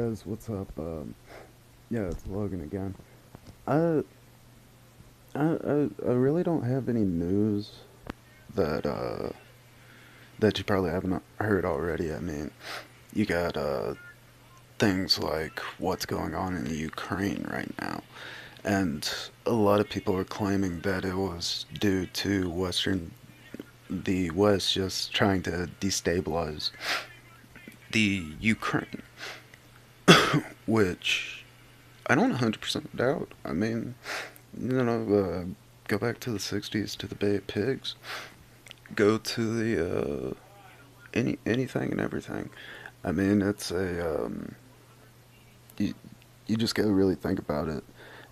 Guys, what's up? Yeah, it's Logan again. I, I really don't have any news that that you probably haven't heard already. I mean, you got things like what's going on in the Ukraine right now, and a lot of people are claiming that it was due to the West just trying to destabilize the Ukraine, which I don't 100% doubt. I mean, go back to the 60s to the Bay of Pigs, go to the anything and everything. I mean, it's a you, you just gotta really think about it,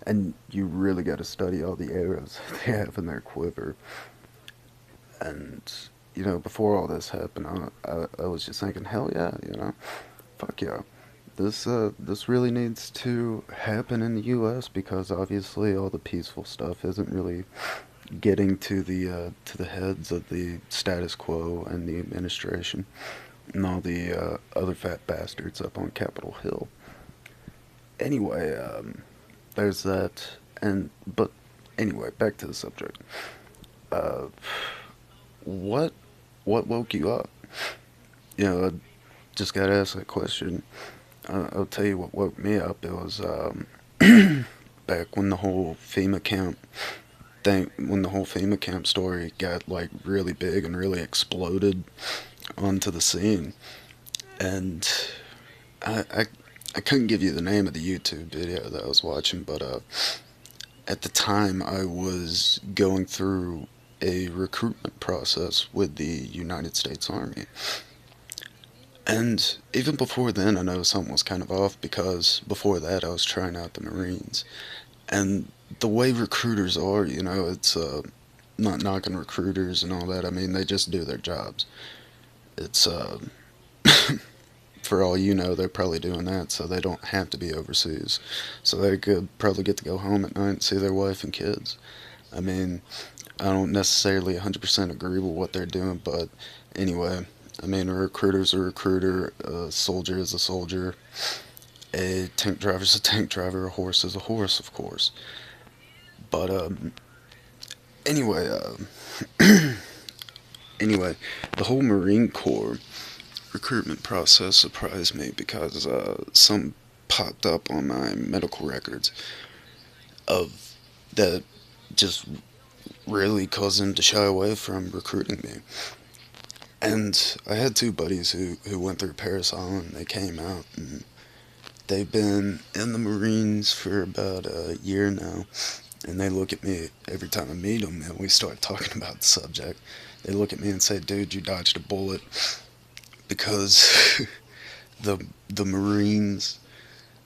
and you really gotta study all the arrows they have in their quiver. And before all this happened, I was just thinking, hell yeah, fuck yeah. This really needs to happen in the U.S. because obviously all the peaceful stuff isn't really getting to the heads of the status quo and the administration and all the other fat bastards up on Capitol Hill. Anyway, there's that, and but anyway, back to the subject. Uh, what what woke you up? I just got to ask that question. I'll tell you what woke me up. It was back when the whole FEMA camp when the whole FEMA camp story got like really big and really exploded onto the scene. And I, I, I couldn't give you the name of the YouTube video that I was watching, but at the time I was going through a recruitment process with the United States Army. And even before then, I know something was kind of off because before that, I was trying out the Marines. And the way recruiters are, it's not knocking recruiters and all that. I mean, they just do their jobs. It's for all you know, they're probably doing that so they don't have to be overseas. So they could probably get to go home at night and see their wife and kids. I mean, I don't necessarily 100% agree with what they're doing, but anyway, I mean, a recruiter's a recruiter, a soldier is a soldier, a tank driver's a tank driver, a horse is a horse, of course. But anyway, anyway, the whole Marine Corps recruitment process surprised me because some popped up on my medical records of that just really caused them to shy away from recruiting me. And I had two buddies who went through Paris Island. They came out and they've been in the Marines for about a year now. And they look at me every time I meet them and we start talking about the subject. They look at me and say, "Dude, you dodged a bullet," because the Marines,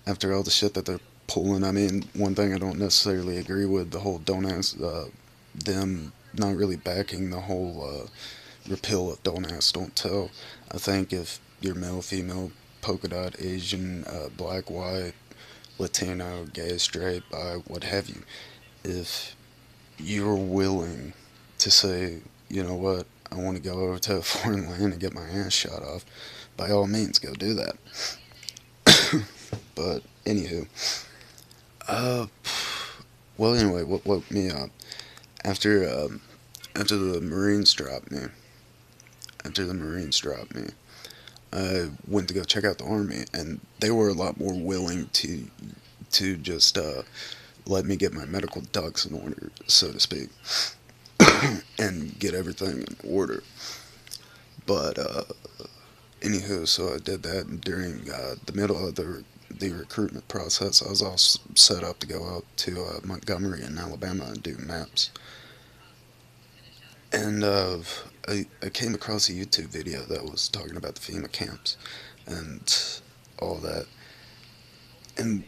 after all the shit that they're pulling. I mean, one thing I don't necessarily agree with, the whole don't ask, them not really backing the whole repeal of don't ask, don't tell. I think if you're male, female, polka dot, Asian, black, white, Latino, gay, straight, bi, what have you, if you're willing to say, you know what, I want to go over to a foreign land and get my ass shot off, by all means, go do that. But anywho, uh, well, anyway, what woke me up after after the Marines dropped me, after the Marines dropped me, I went to go check out the Army, and they were a lot more willing to just let me get my medical ducks in order, so to speak, and get everything in order. But anywho, so I did that, and during the middle of the recruitment process, I was all set up to go out to Montgomery in Alabama and do maps. And I came across a YouTube video that was talking about the FEMA camps and all that. And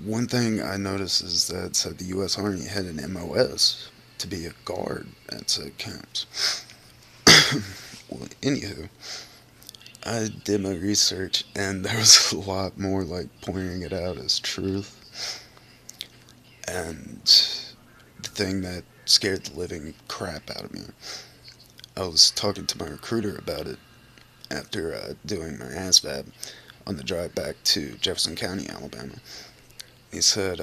one thing I noticed is that said the U.S. Army had an MOS to be a guard at said camps. Well, anywho, I did my research, and there was a lot more like pointing it out as truth. And the thing that scared the living crap out of me, I was talking to my recruiter about it after doing my ASVAB. on the drive back to Jefferson County, Alabama. He said,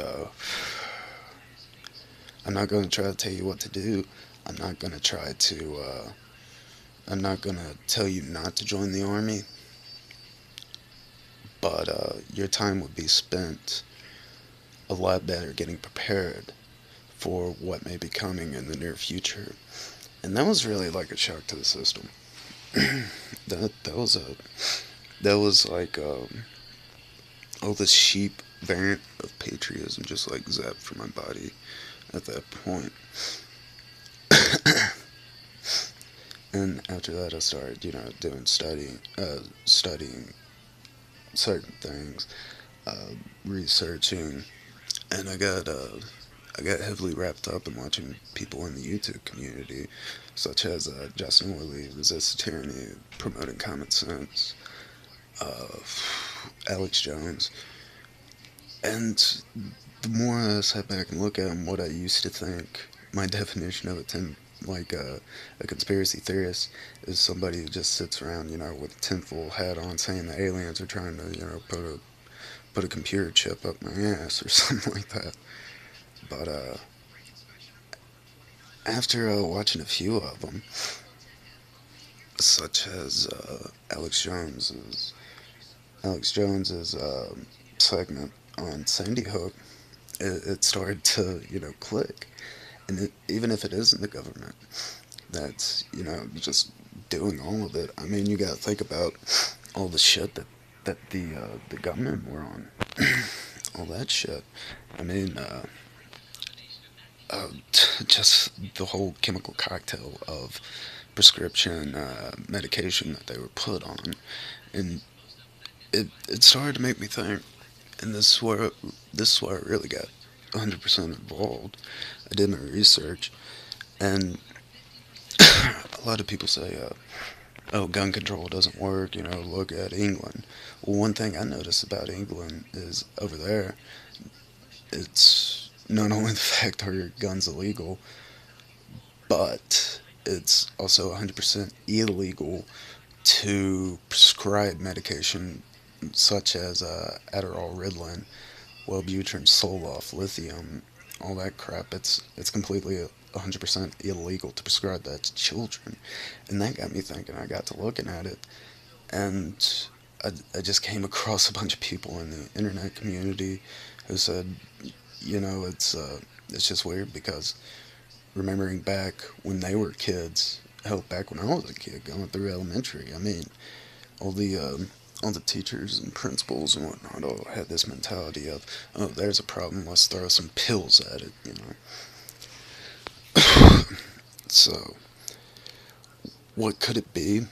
"I'm not going to try to tell you what to do. I'm not going to try to. I'm not going to tell you not to join the army, but your time would be spent a lot better getting prepared for what may be coming in the near future." And that was really like a shock to the system. That was like all this sheep variant of patriotism just like zapped from my body at that point. And after that, I started, doing studying certain things, uh, researching, and I got heavily wrapped up in watching people in the YouTube community, such as Justin Willey, Resist Tyranny, promoting common sense, uh, Alex Jones, and the more I sat back and look at him, what I used to think my definition of a conspiracy theorist is somebody who just sits around, with a tinfoil hat on, saying the aliens are trying to, put a computer chip up my ass or something like that. But after watching a few of them, such as Alex Jones's segment on Sandy Hook, it started to click. And even if it isn't the government that's just doing all of it, I mean, you got to think about all the shit that the government were on, all that shit. I mean, just the whole chemical cocktail of prescription medication that they were put on, and it started to make me think. And this is where I really got 100% involved. I did my research, and a lot of people say, "Oh, gun control doesn't work." Look at England. Well, one thing I noticed about England is over there, it's not only the fact are your guns illegal, but it's also 100% illegal to prescribe medication such as Adderall, Ritalin, Wellbutrin, Zoloft, lithium, all that crap. It's completely 100% illegal to prescribe that to children, and that got me thinking. I got to looking at it, and I just came across a bunch of people in the internet community who said, it's just weird because remembering back when they were kids, hell, back when I was a kid going through elementary, I mean, all the all the teachers and principals and whatnot all had this mentality of, oh, there's a problem, let's throw some pills at it. So, what could it be?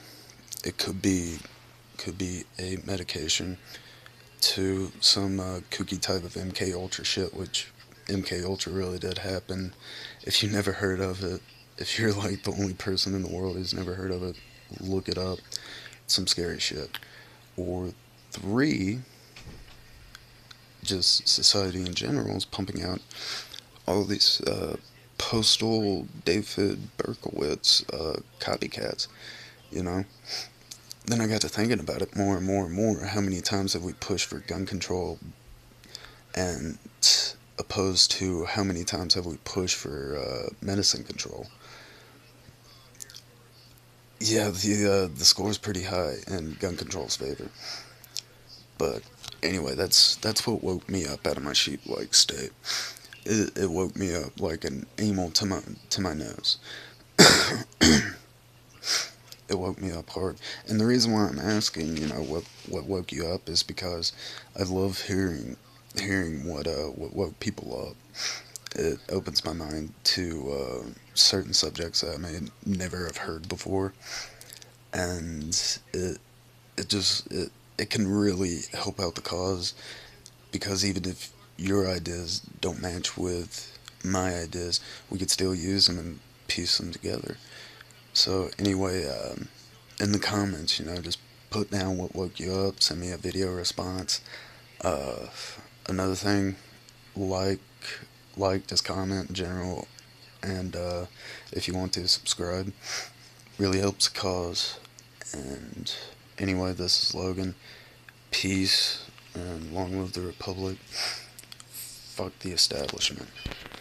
It could be a medication to some kooky type of MK Ultra shit, which MK Ultra really did happen. If you never heard of it, if you're like the only person in the world who's never heard of it, look it up. It's some scary shit. Or three, just society in general is pumping out all these postal David Berkowitz copycats, you know? Then I got to thinking about it more and more and more. How many times have we pushed for gun control, and opposed to how many times have we pushed for medicine control? Yeah, the score is pretty high in gun control's favor. But anyway, that's what woke me up out of my sheep-like state. It woke me up like an animal to my nose. It woke me up hard. And the reason why I'm asking, what woke you up is because I love hearing what woke people up. It opens my mind to certain subjects that I may never have heard before, and it can really help out the cause, because even if your ideas don't match with my ideas, we could still use them and piece them together. So anyway, in the comments, just put down what woke you up. Send me a video response. Uh, Another thing, like just comment in general, and if you want to subscribe, really helps the cause. And anyway, this is Logan. Peace and long live the Republic. Fuck the establishment.